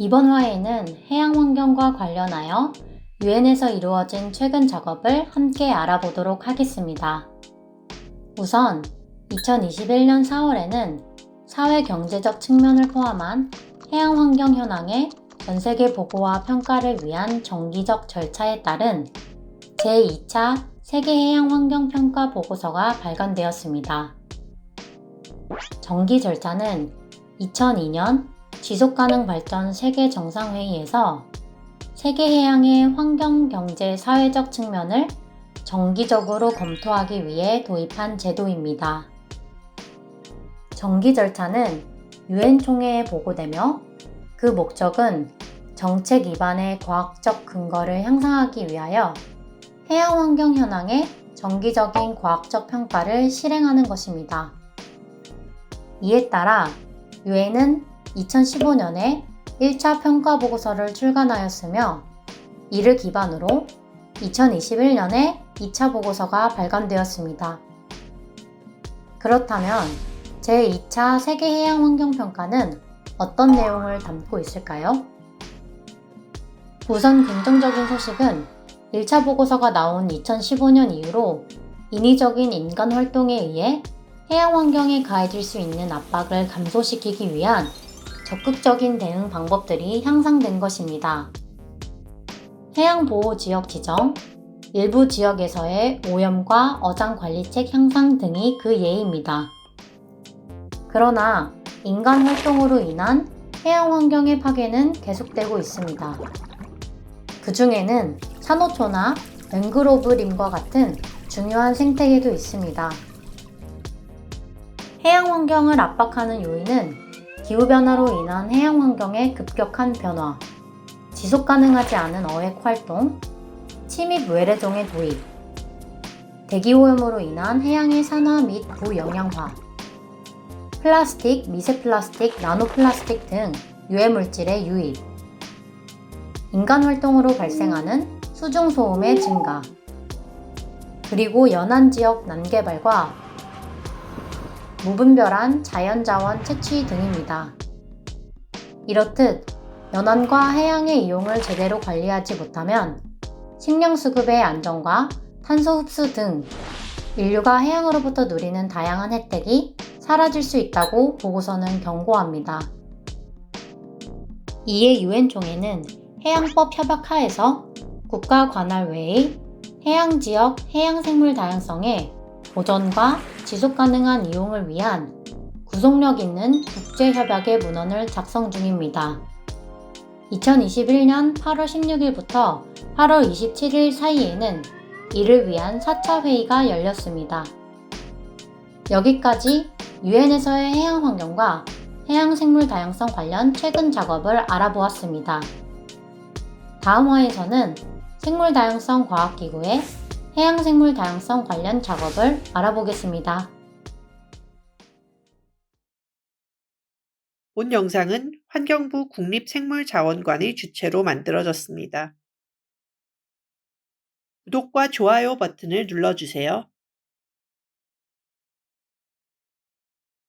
이번 화에는 해양 환경과 관련하여 유엔에서 이루어진 최근 작업을 함께 알아보도록 하겠습니다. 우선 2021년 4월에는 사회 경제적 측면을 포함한 해양 환경 현황의 전 세계 보고와 평가를 위한 정기적 절차에 따른 제2차 세계 해양 환경 평가 보고서가 발간되었습니다. 정기 절차는 2002년 지속가능 발전 세계 정상회의에서 세계 해양의 환경, 경제, 사회적 측면을 정기적으로 검토하기 위해 도입한 제도입니다. 정기 절차는 유엔 총회에 보고되며 그 목적은 정책 기반의 과학적 근거를 향상하기 위하여 해양 환경 현황의 정기적인 과학적 평가를 실행하는 것입니다. 이에 따라 유엔은 2015년에 1차 평가 보고서를 출간하였으며 이를 기반으로 2021년에 2차 보고서가 발간되었습니다. 그렇다면 제2차 세계해양환경평가는 어떤 내용을 담고 있을까요? 우선 긍정적인 소식은 1차 보고서가 나온 2015년 이후로 인위적인 인간 활동에 의해 해양 환경에 가해질 수 있는 압박을 감소시키기 위한 적극적인 대응 방법들이 향상된 것입니다. 해양보호지역 지정, 일부 지역에서의 오염과 어장 관리책 향상 등이 그 예입니다. 그러나 인간 활동으로 인한 해양 환경의 파괴는 계속되고 있습니다. 그 중에는 산호초나 맹그로브림과 같은 중요한 생태계도 있습니다. 해양 환경을 압박하는 요인은 기후변화로 인한 해양 환경의 급격한 변화, 지속 가능하지 않은 어획 활동, 침입 외래종의 도입, 대기오염으로 인한 해양의 산화 및 부영양화, 플라스틱, 미세플라스틱, 나노플라스틱 등 유해물질의 유입, 인간 활동으로 발생하는 수중소음의 증가, 그리고 연안지역 난개발과 무분별한 자연자원 채취 등입니다. 이렇듯 연안과 해양의 이용을 제대로 관리하지 못하면 식량수급의 안정과 탄소 흡수 등 인류가 해양으로부터 누리는 다양한 혜택이 사라질 수 있다고 보고서는 경고합니다. 이에 유엔 총회는 해양법 협약하에서 국가 관할 외의 해양지역 해양생물 다양성의 보존과 지속가능한 이용을 위한 구속력 있는 국제협약의 문헌을 작성 중입니다. 2021년 8월 16일부터 8월 27일 사이에는 이를 위한 4차 회의가 열렸습니다. 여기까지 유엔에서의 해양환경과 해양생물 다양성 관련 최근 작업을 알아보았습니다. 다음 화에서는 생물다양성 과학기구의 해양생물 다양성 관련 작업을 알아보겠습니다. 본 영상은 환경부 국립생물자원관의 주최로 만들어졌습니다. 구독과 좋아요 버튼을 눌러주세요.